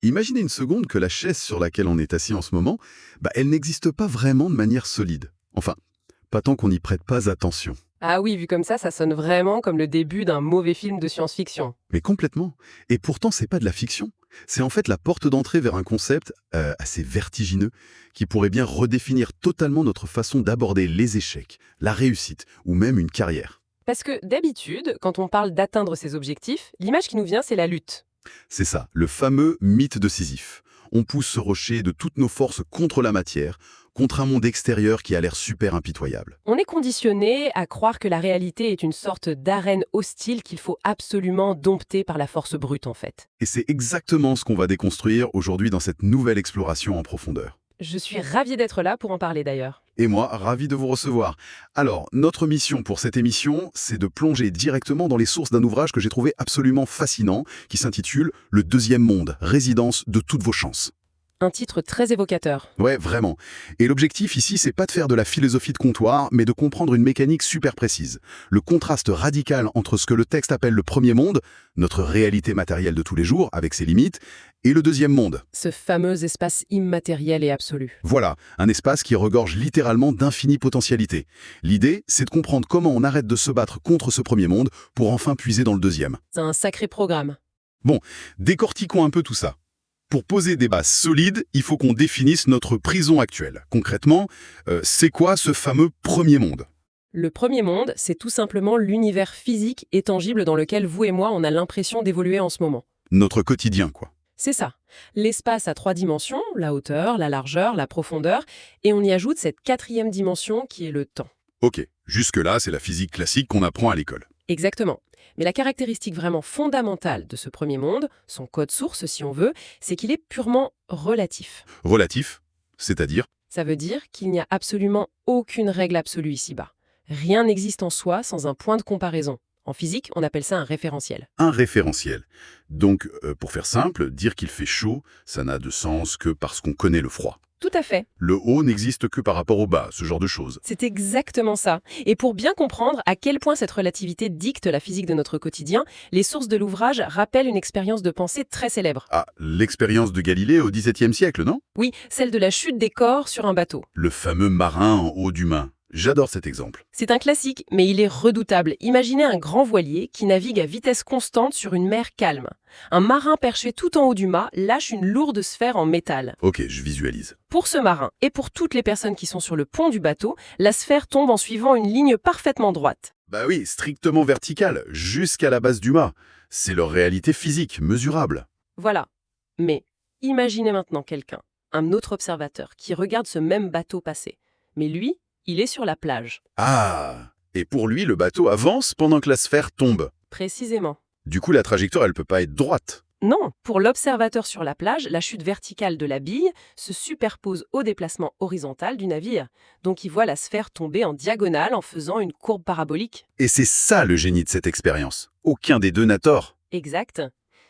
Imaginez une seconde que la chaise sur laquelle on est assis en ce moment, elle n'existe pas vraiment de manière solide. Enfin, pas tant qu'on n'y prête pas attention. Ah oui, vu comme ça sonne vraiment comme le début d'un mauvais film de science-fiction. Mais complètement. Et pourtant, c'est pas de la fiction. C'est en fait la porte d'entrée vers un concept assez vertigineux qui pourrait bien redéfinir totalement notre façon d'aborder les échecs, la réussite ou même une carrière. Parce que d'habitude, quand on parle d'atteindre ses objectifs, l'image qui nous vient, c'est la lutte. C'est ça, le fameux mythe de Sisyphe. On pousse ce rocher de toutes nos forces contre la matière, contre un monde extérieur qui a l'air super impitoyable. On est conditionné à croire que la réalité est une sorte d'arène hostile qu'il faut absolument dompter par la force brute en fait. Et c'est exactement ce qu'on va déconstruire aujourd'hui dans cette nouvelle exploration en profondeur. Je suis ravie d'être là pour en parler d'ailleurs. Et moi, ravi de vous recevoir. Alors, notre mission pour cette émission, c'est de plonger directement dans les sources d'un ouvrage que j'ai trouvé absolument fascinant, qui s'intitule « Le deuxième monde, résidence de toutes vos chances ». Un titre très évocateur. Ouais, vraiment. Et l'objectif ici, c'est pas de faire de la philosophie de comptoir, mais de comprendre une mécanique super précise. Le contraste radical entre ce que le texte appelle le premier monde, notre réalité matérielle de tous les jours, avec ses limites, et le deuxième monde. Ce fameux espace immatériel et absolu. Voilà, un espace qui regorge littéralement d'infinies potentialités. L'idée, c'est de comprendre comment on arrête de se battre contre ce premier monde pour enfin puiser dans le deuxième. C'est un sacré programme. Bon, décortiquons un peu tout ça. Pour poser des bases solides, il faut qu'on définisse notre prison actuelle. Concrètement, c'est quoi ce fameux premier monde? Le premier monde, c'est tout simplement l'univers physique et tangible dans lequel vous et moi, on a l'impression d'évoluer en ce moment. Notre quotidien, quoi. C'est ça. L'espace à 3 dimensions, la hauteur, la largeur, la profondeur, et on y ajoute cette 4e dimension qui est le temps. Ok, jusque-là, c'est la physique classique qu'on apprend à l'école. Exactement. Mais la caractéristique vraiment fondamentale de ce premier monde, son code source si on veut, c'est qu'il est purement relatif. Relatif, c'est-à-dire? Ça veut dire qu'il n'y a absolument aucune règle absolue ici-bas. Rien n'existe en soi sans un point de comparaison. En physique, on appelle ça un référentiel. Un référentiel. Donc, pour faire simple, dire qu'il fait chaud, ça n'a de sens que parce qu'on connaît le froid. Tout à fait. Le haut n'existe que par rapport au bas, ce genre de choses. C'est exactement ça. Et pour bien comprendre à quel point cette relativité dicte la physique de notre quotidien, les sources de l'ouvrage rappellent une expérience de pensée très célèbre. Ah, l'expérience de Galilée au XVIIe siècle, non? Oui, celle de la chute des corps sur un bateau. Le fameux marin en haut du Main. J'adore cet exemple. C'est un classique, mais il est redoutable. Imaginez un grand voilier qui navigue à vitesse constante sur une mer calme. Un marin perché tout en haut du mât lâche une lourde sphère en métal. Ok, je visualise. Pour ce marin et pour toutes les personnes qui sont sur le pont du bateau, la sphère tombe en suivant une ligne parfaitement droite. Bah oui, strictement verticale, jusqu'à la base du mât. C'est leur réalité physique, mesurable. Voilà. Mais imaginez maintenant quelqu'un, un autre observateur, qui regarde ce même bateau passer. Mais lui, il est sur la plage. Ah! Et pour lui, le bateau avance pendant que la sphère tombe. Précisément. Du coup, la trajectoire, elle peut pas être droite. Non, pour l'observateur sur la plage, la chute verticale de la bille se superpose au déplacement horizontal du navire. Donc il voit la sphère tomber en diagonale en faisant une courbe parabolique. Et c'est ça le génie de cette expérience. Aucun des deux n'a tort. Exact.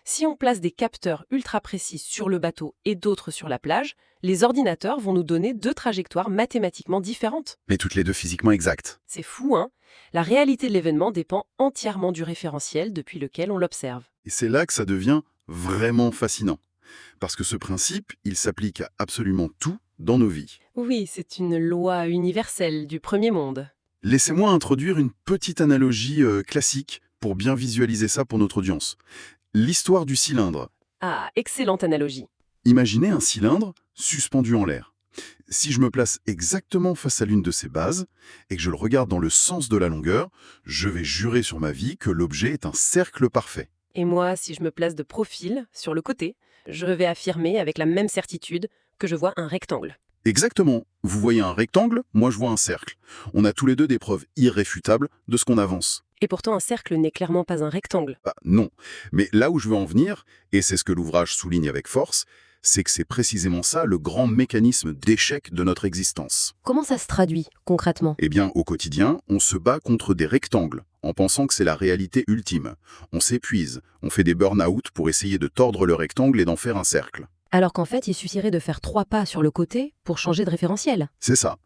Si on place des capteurs ultra précis sur le bateau et d'autres sur la plage, les ordinateurs vont nous donner 2 trajectoires mathématiquement différentes. Mais toutes les deux physiquement exactes. C'est fou, hein? La réalité de l'événement dépend entièrement du référentiel depuis lequel on l'observe. Et c'est là que ça devient vraiment fascinant. Parce que ce principe, il s'applique à absolument tout dans nos vies. Oui, c'est une loi universelle du premier monde. Laissez-moi introduire une petite analogie classique pour bien visualiser ça pour notre audience. L'histoire du cylindre. Ah, excellente analogie. Imaginez un cylindre suspendu en l'air. Si je me place exactement face à l'une de ses bases et que je le regarde dans le sens de la longueur, je vais jurer sur ma vie que l'objet est un cercle parfait. Et moi, si je me place de profil, sur le côté, je vais affirmer avec la même certitude que je vois un rectangle. Exactement. Vous voyez un rectangle, moi je vois un cercle. On a tous les deux des preuves irréfutables de ce qu'on avance. Et pourtant, un cercle n'est clairement pas un rectangle. Ah, non. Mais là où je veux en venir, et c'est ce que l'ouvrage souligne avec force, c'est que c'est précisément ça le grand mécanisme d'échec de notre existence. Comment ça se traduit, concrètement? Eh bien, au quotidien, on se bat contre des rectangles, en pensant que c'est la réalité ultime. On s'épuise, on fait des burn-out pour essayer de tordre le rectangle et d'en faire un cercle. Alors qu'en fait, il suffirait de faire 3 pas sur le côté pour changer de référentiel. C'est ça.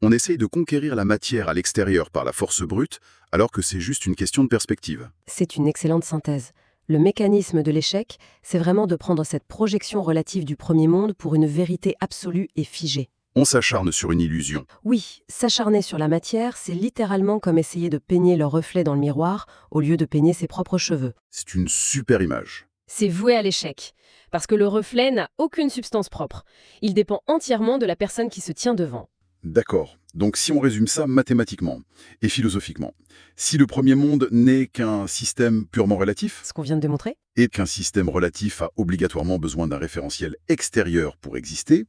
On essaye de conquérir la matière à l'extérieur par la force brute, alors que c'est juste une question de perspective. C'est une excellente synthèse. Le mécanisme de l'échec, c'est vraiment de prendre cette projection relative du premier monde pour une vérité absolue et figée. On s'acharne sur une illusion. Oui, s'acharner sur la matière, c'est littéralement comme essayer de peigner le reflet dans le miroir au lieu de peigner ses propres cheveux. C'est une super image. C'est voué à l'échec, parce que le reflet n'a aucune substance propre. Il dépend entièrement de la personne qui se tient devant. D'accord. Donc si on résume ça mathématiquement et philosophiquement, si le premier monde n'est qu'un système purement relatif, Ce qu'on vient de démontrer? et qu'un système relatif a obligatoirement besoin d'un référentiel extérieur pour exister,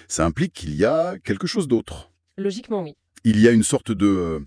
ça implique qu'il y a quelque chose d'autre. Logiquement, oui. Il y a une sorte de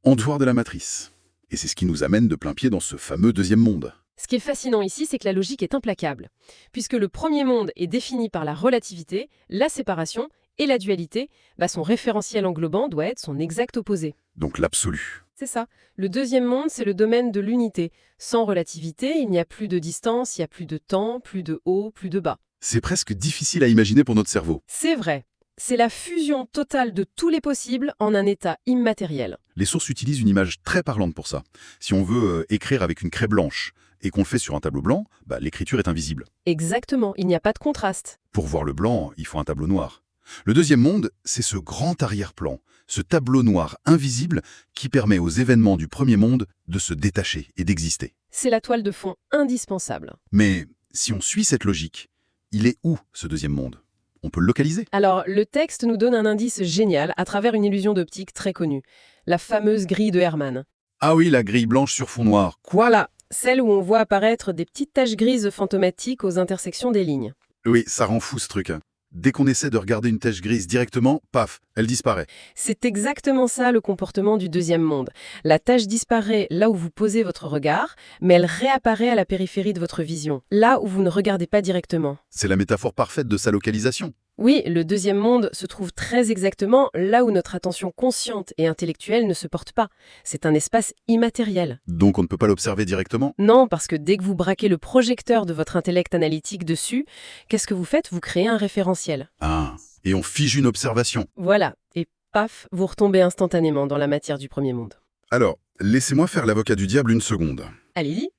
endoir de la matrice. Et c'est ce qui nous amène de plein pied dans ce fameux deuxième monde. Ce qui est fascinant ici, c'est que la logique est implacable. Puisque le premier monde est défini par la relativité, la séparation et la dualité, son référentiel englobant doit être son exact opposé. Donc l'absolu. C'est ça. Le deuxième monde, c'est le domaine de l'unité. Sans relativité, il n'y a plus de distance, il n'y a plus de temps, plus de haut, plus de bas. C'est presque difficile à imaginer pour notre cerveau. C'est vrai. C'est la fusion totale de tous les possibles en un état immatériel. Les sources utilisent une image très parlante pour ça. Si on veut écrire avec une craie blanche et qu'on le fait sur un tableau blanc, l'écriture est invisible. Exactement, il n'y a pas de contraste. Pour voir le blanc, il faut un tableau noir. Le deuxième monde, c'est ce grand arrière-plan, ce tableau noir invisible qui permet aux événements du premier monde de se détacher et d'exister. C'est la toile de fond indispensable. Mais si on suit cette logique, il est où ce deuxième monde? On peut le localiser? Alors, le texte nous donne un indice génial à travers une illusion d'optique très connue, la fameuse grille de Hermann. Ah oui, la grille blanche sur fond noir. Voilà, celle où on voit apparaître des petites taches grises fantomatiques aux intersections des lignes. Oui, ça rend fou ce truc. Dès qu'on essaie de regarder une tache grise directement, paf, elle disparaît. C'est exactement ça le comportement du deuxième monde. La tache disparaît là où vous posez votre regard, mais elle réapparaît à la périphérie de votre vision, là où vous ne regardez pas directement. C'est la métaphore parfaite de sa localisation. Oui, le deuxième monde se trouve très exactement là où notre attention consciente et intellectuelle ne se porte pas. C'est un espace immatériel. Donc on ne peut pas l'observer directement? Non, parce que dès que vous braquez le projecteur de votre intellect analytique dessus, qu'est-ce que vous faites? Vous créez un référentiel. Ah, et on fige une observation. Voilà, et paf, vous retombez instantanément dans la matière du premier monde. Alors, laissez-moi faire l'avocat du diable une seconde. Allez-y.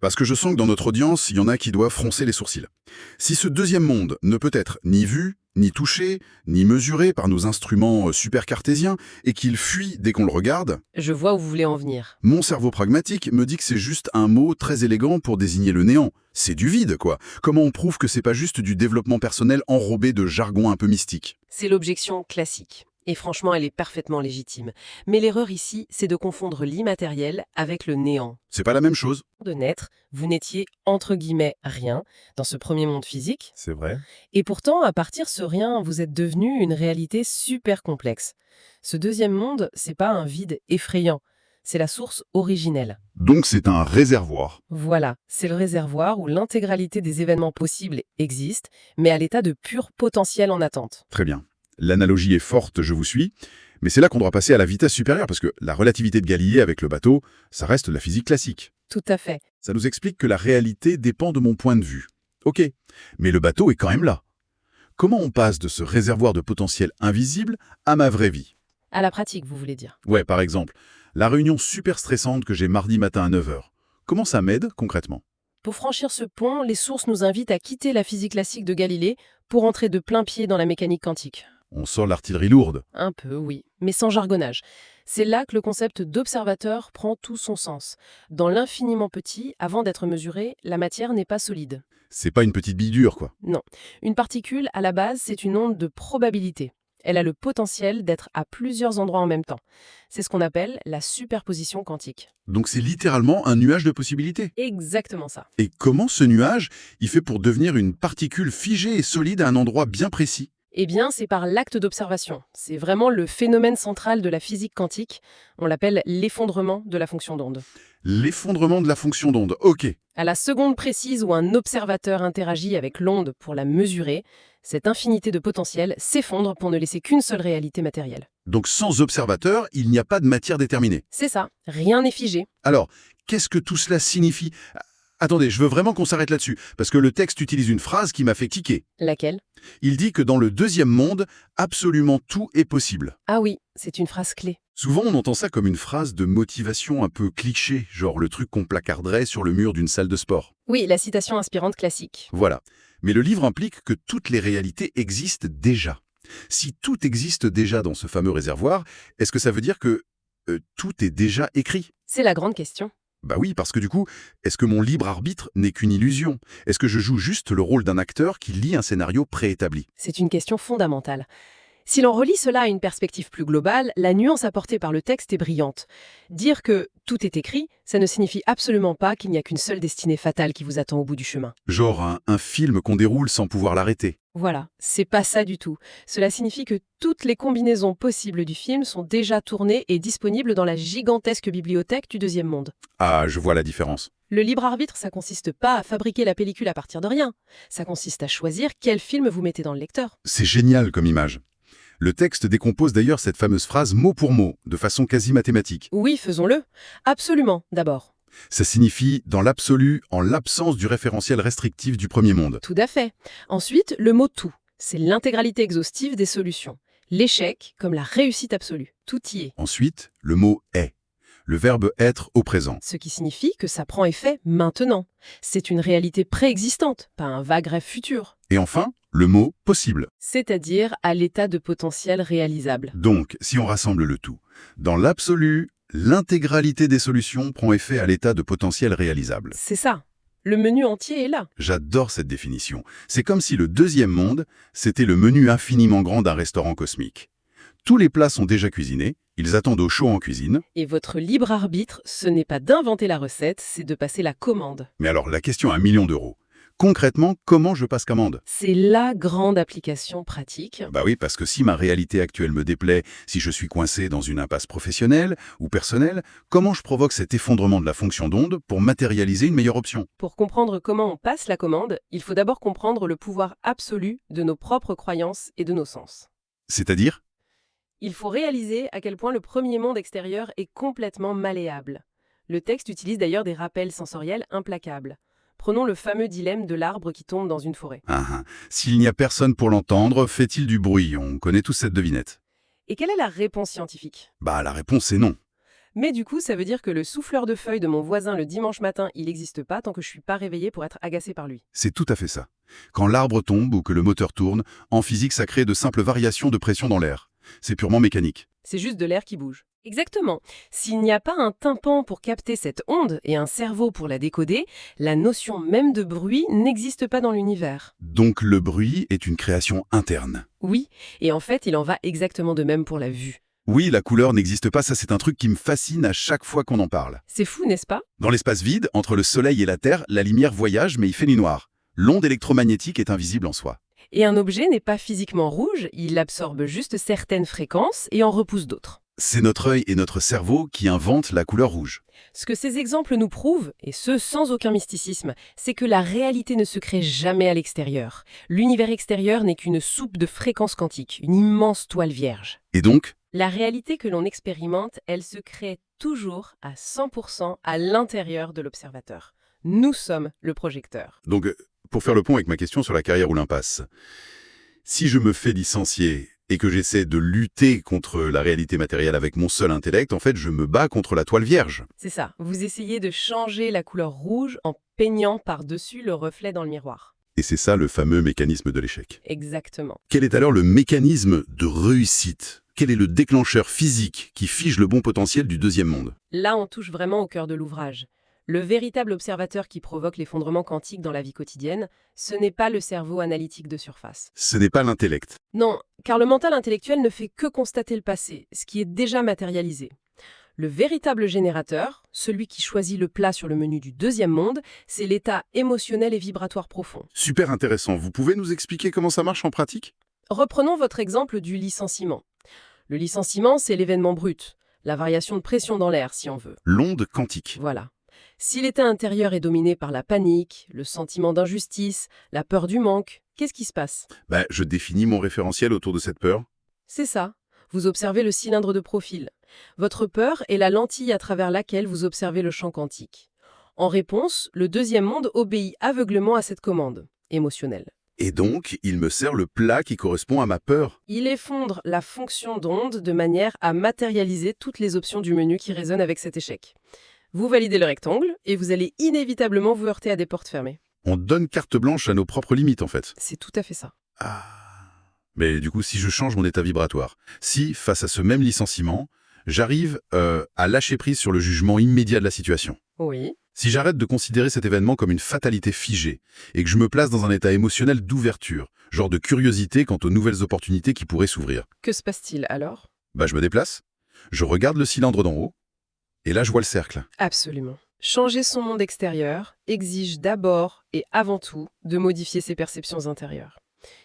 Parce que je sens que dans notre audience, il y en a qui doivent froncer les sourcils. Si ce deuxième monde ne peut être ni vu, ni touché, ni mesuré par nos instruments super cartésiens, et qu'il fuit dès qu'on le regarde, Je vois où vous voulez en venir. mon cerveau pragmatique me dit que c'est juste un mot très élégant pour désigner le néant. C'est du vide, quoi. Comment on prouve que c'est pas juste du développement personnel enrobé de jargon un peu mystique? C'est l'objection classique. Et franchement, elle est parfaitement légitime. Mais l'erreur ici, c'est de confondre l'immatériel avec le néant. C'est pas la même chose. De naître, vous n'étiez entre guillemets rien dans ce premier monde physique. C'est vrai. Et pourtant, à partir de ce rien, vous êtes devenu une réalité super complexe. Ce deuxième monde, c'est pas un vide effrayant. C'est la source originelle. Donc c'est un réservoir. Voilà, c'est le réservoir où l'intégralité des événements possibles existe, mais à l'état de pur potentiel en attente. Très bien. L'analogie est forte, je vous suis. Mais c'est là qu'on doit passer à la vitesse supérieure, parce que la relativité de Galilée avec le bateau, ça reste la physique classique. Tout à fait. Ça nous explique que la réalité dépend de mon point de vue. Ok, mais le bateau est quand même là. Comment on passe de ce réservoir de potentiel invisible à ma vraie vie? À la pratique, vous voulez dire. Ouais, par exemple, la réunion super stressante que j'ai mardi matin à 9h. Comment ça m'aide concrètement? Pour franchir ce pont, les sources nous invitent à quitter la physique classique de Galilée pour entrer de plein pied dans la mécanique quantique. On sort l'artillerie lourde. Un peu, oui, mais sans jargonnage. C'est là que le concept d'observateur prend tout son sens. Dans l'infiniment petit, avant d'être mesuré, la matière n'est pas solide. C'est pas une petite bille dure, quoi. Non. Une particule, à la base, c'est une onde de probabilité. Elle a le potentiel d'être à plusieurs endroits en même temps. C'est ce qu'on appelle la superposition quantique. Donc c'est littéralement un nuage de possibilités. Exactement ça. Et comment ce nuage, il fait pour devenir une particule figée et solide à un endroit bien précis? Eh bien, c'est par l'acte d'observation. C'est vraiment le phénomène central de la physique quantique. On l'appelle l'effondrement de la fonction d'onde. L'effondrement de la fonction d'onde, ok. À la seconde précise où un observateur interagit avec l'onde pour la mesurer, cette infinité de potentiel s'effondre pour ne laisser qu'une seule réalité matérielle. Donc sans observateur, il n'y a pas de matière déterminée. C'est ça, rien n'est figé. Alors, qu'est-ce que tout cela signifie? Attendez, je veux vraiment qu'on s'arrête là-dessus, parce que le texte utilise une phrase qui m'a fait tiquer. Laquelle? Il dit que dans le deuxième monde, absolument tout est possible. Ah oui, c'est une phrase clé. Souvent, on entend ça comme une phrase de motivation un peu cliché, genre le truc qu'on placarderait sur le mur d'une salle de sport. Oui, la citation inspirante classique. Voilà. Mais le livre implique que toutes les réalités existent déjà. Si tout existe déjà dans ce fameux réservoir, est-ce que ça veut dire que tout est déjà écrit? C'est la grande question. Bah oui, parce que du coup, est-ce que mon libre arbitre n'est qu'une illusion? Est-ce que je joue juste le rôle d'un acteur qui lit un scénario préétabli? C'est une question fondamentale. Si l'on relie cela à une perspective plus globale, la nuance apportée par le texte est brillante. Dire que tout est écrit, ça ne signifie absolument pas qu'il n'y a qu'une seule destinée fatale qui vous attend au bout du chemin. Genre un film qu'on déroule sans pouvoir l'arrêter. Voilà, c'est pas ça du tout. Cela signifie que toutes les combinaisons possibles du film sont déjà tournées et disponibles dans la gigantesque bibliothèque du deuxième monde. Ah, je vois la différence. Le libre arbitre, ça consiste pas à fabriquer la pellicule à partir de rien. Ça consiste à choisir quel film vous mettez dans le lecteur. C'est génial comme image. Le texte décompose d'ailleurs cette fameuse phrase mot pour mot, de façon quasi mathématique. Oui, faisons-le. Absolument, d'abord. Ça signifie, dans l'absolu, en l'absence du référentiel restrictif du premier monde. Tout à fait. Ensuite, le mot tout. C'est l'intégralité exhaustive des solutions. L'échec comme la réussite absolue. Tout y est. Ensuite, le mot est. Le verbe être au présent. Ce qui signifie que ça prend effet maintenant. C'est une réalité préexistante, pas un vague rêve futur. Et enfin, le mot possible. C'est-à-dire à l'état de potentiel réalisable. Donc, si on rassemble le tout, dans l'absolu, l'intégralité des solutions prend effet à l'état de potentiel réalisable. C'est ça. Le menu entier est là. J'adore cette définition. C'est comme si le deuxième monde, c'était le menu infiniment grand d'un restaurant cosmique. Tous les plats sont déjà cuisinés, ils attendent au chaud en cuisine. Et votre libre arbitre, ce n'est pas d'inventer la recette, c'est de passer la commande. Mais alors, la question à 1 million d'euros. Concrètement, comment je passe commande? C'est la grande application pratique. Bah oui, parce que si ma réalité actuelle me déplaît, si je suis coincé dans une impasse professionnelle ou personnelle, comment je provoque cet effondrement de la fonction d'onde pour matérialiser une meilleure option? Pour comprendre comment on passe la commande, il faut d'abord comprendre le pouvoir absolu de nos propres croyances et de nos sens. C'est-à-dire? Il faut réaliser à quel point le premier monde extérieur est complètement malléable. Le texte utilise d'ailleurs des rappels sensoriels implacables. Prenons le fameux dilemme de l'arbre qui tombe dans une forêt. S'il n'y a personne pour l'entendre, fait-il du bruit? On connaît tous cette devinette. Et quelle est la réponse scientifique? Bah la réponse est non. Mais du coup, ça veut dire que le souffleur de feuilles de mon voisin le dimanche matin, il n'existe pas tant que je suis pas réveillée pour être agacée par lui. C'est tout à fait ça. Quand l'arbre tombe ou que le moteur tourne, en physique ça crée de simples variations de pression dans l'air. C'est purement mécanique. C'est juste de l'air qui bouge. Exactement. S'il n'y a pas un tympan pour capter cette onde et un cerveau pour la décoder, la notion même de bruit n'existe pas dans l'univers. Donc le bruit est une création interne. Oui, et en fait, il en va exactement de même pour la vue. Oui, la couleur n'existe pas, ça c'est un truc qui me fascine à chaque fois qu'on en parle. C'est fou, n'est-ce pas? Dans l'espace vide, entre le Soleil et la Terre, la lumière voyage mais il fait nuit noire. L'onde électromagnétique est invisible en soi. Et un objet n'est pas physiquement rouge, il absorbe juste certaines fréquences et en repousse d'autres. C'est notre œil et notre cerveau qui inventent la couleur rouge. Ce que ces exemples nous prouvent, et ce sans aucun mysticisme, c'est que la réalité ne se crée jamais à l'extérieur. L'univers extérieur n'est qu'une soupe de fréquences quantiques, une immense toile vierge. Et donc, La réalité que l'on expérimente, elle se crée toujours à 100% à l'intérieur de l'observateur. Nous sommes le projecteur. pour faire le pont avec ma question sur la carrière ou l'impasse, si je me fais licencier et que j'essaie de lutter contre la réalité matérielle avec mon seul intellect, en fait, je me bats contre la toile vierge. C'est ça, vous essayez de changer la couleur rouge en peignant par-dessus le reflet dans le miroir. Et c'est ça le fameux mécanisme de l'échec. Exactement. Quel est alors le mécanisme de réussite? Quel est le déclencheur physique qui fige le bon potentiel du deuxième monde? Là, on touche vraiment au cœur de l'ouvrage. Le véritable observateur qui provoque l'effondrement quantique dans la vie quotidienne, ce n'est pas le cerveau analytique de surface. Ce n'est pas l'intellect. Non, car le mental intellectuel ne fait que constater le passé, ce qui est déjà matérialisé. Le véritable générateur, celui qui choisit le plat sur le menu du deuxième monde, c'est l'état émotionnel et vibratoire profond. Super intéressant. Vous pouvez nous expliquer comment ça marche en pratique? Reprenons votre exemple du licenciement. Le licenciement, c'est l'événement brut, la variation de pression dans l'air, si on veut. L'onde quantique. Voilà. Si l'état intérieur est dominé par la panique, le sentiment d'injustice, la peur du manque, qu'est-ce qui se passe? Je définis mon référentiel autour de cette peur. C'est ça. Vous observez le cylindre de profil. Votre peur est la lentille à travers laquelle vous observez le champ quantique. En réponse, le deuxième monde obéit aveuglément à cette commande émotionnelle. Et donc, il me sert le plat qui correspond à ma peur. Il effondre la fonction d'onde de manière à matérialiser toutes les options du menu qui résonnent avec cet échec. Vous validez le rectangle et vous allez inévitablement vous heurter à des portes fermées. On donne carte blanche à nos propres limites, en fait. C'est tout à fait ça. Ah. Mais du coup, si je change mon état vibratoire, si, face à ce même licenciement, j'arrive à lâcher prise sur le jugement immédiat de la situation, Oui. si j'arrête de considérer cet événement comme une fatalité figée et que je me place dans un état émotionnel d'ouverture, genre de curiosité quant aux nouvelles opportunités qui pourraient s'ouvrir, Que se passe-t-il alors? je me déplace, je regarde le cylindre d'en haut, et là je vois le cercle. Absolument. Changer son monde extérieur exige d'abord et avant tout de modifier ses perceptions intérieures.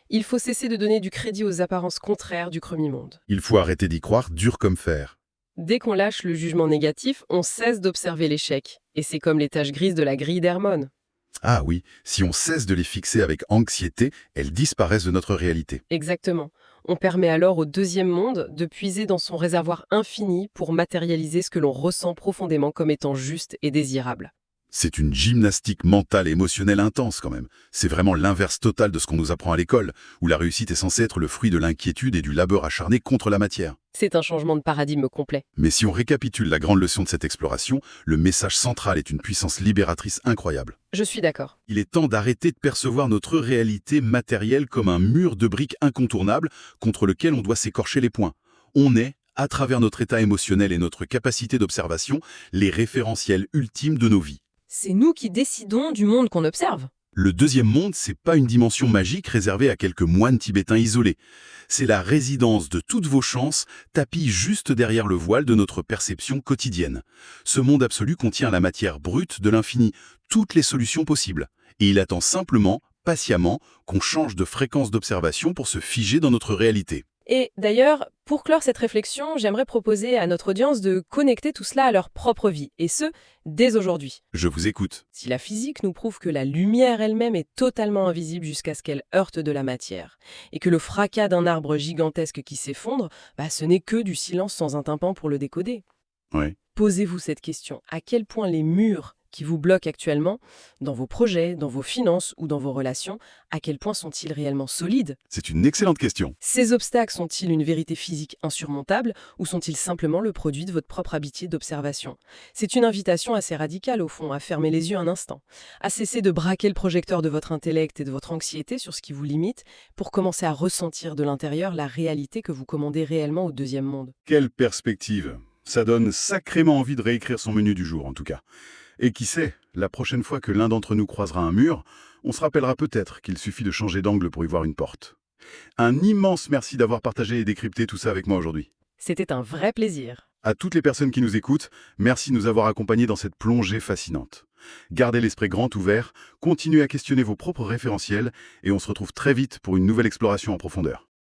Il faut cesser de donner du crédit aux apparences contraires du cremi-monde. Il faut arrêter d'y croire dur comme fer. Dès qu'on lâche le jugement négatif, on cesse d'observer l'échec. Et c'est comme les taches grises de la grille d'Hermone. Ah oui, si on cesse de les fixer avec anxiété, elles disparaissent de notre réalité. Exactement. On permet alors au deuxième monde de puiser dans son réservoir infini pour matérialiser ce que l'on ressent profondément comme étant juste et désirable. C'est une gymnastique mentale et émotionnelle intense quand même. C'est vraiment l'inverse total de ce qu'on nous apprend à l'école, où la réussite est censée être le fruit de l'inquiétude et du labeur acharné contre la matière. C'est un changement de paradigme complet. Mais si on récapitule la grande leçon de cette exploration, le message central est une puissance libératrice incroyable. Je suis d'accord. Il est temps d'arrêter de percevoir notre réalité matérielle comme un mur de briques incontournable contre lequel on doit s'écorcher les poings. On est, à travers notre état émotionnel et notre capacité d'observation, les référentiels ultimes de nos vies. C'est nous qui décidons du monde qu'on observe. Le deuxième monde, c'est pas une dimension magique réservée à quelques moines tibétains isolés. C'est la résidence de toutes vos chances, tapie juste derrière le voile de notre perception quotidienne. Ce monde absolu contient la matière brute de l'infini, toutes les solutions possibles. Et il attend simplement, patiemment, qu'on change de fréquence d'observation pour se figer dans notre réalité. Et d'ailleurs, pour clore cette réflexion, j'aimerais proposer à notre audience de connecter tout cela à leur propre vie, et ce, dès aujourd'hui. Je vous écoute. Si la physique nous prouve que la lumière elle-même est totalement invisible jusqu'à ce qu'elle heurte de la matière, et que le fracas d'un arbre gigantesque qui s'effondre, ce n'est que du silence sans un tympan pour le décoder. Ouais. Posez-vous cette question, à quel point les murs qui vous bloquent actuellement, dans vos projets, dans vos finances ou dans vos relations, à quel point sont-ils réellement solides? C'est une excellente question. Ces obstacles sont-ils une vérité physique insurmontable ou sont-ils simplement le produit de votre propre habitude d'observation? C'est une invitation assez radicale au fond, à fermer les yeux un instant, à cesser de braquer le projecteur de votre intellect et de votre anxiété sur ce qui vous limite pour commencer à ressentir de l'intérieur la réalité que vous commandez réellement au deuxième monde. Quelle perspective! Ça donne sacrément envie de réécrire son menu du jour, en tout cas. Et qui sait, la prochaine fois que l'un d'entre nous croisera un mur, on se rappellera peut-être qu'il suffit de changer d'angle pour y voir une porte. Un immense merci d'avoir partagé et décrypté tout ça avec moi aujourd'hui. C'était un vrai plaisir. À toutes les personnes qui nous écoutent, merci de nous avoir accompagnés dans cette plongée fascinante. Gardez l'esprit grand ouvert, continuez à questionner vos propres référentiels et on se retrouve très vite pour une nouvelle exploration en profondeur.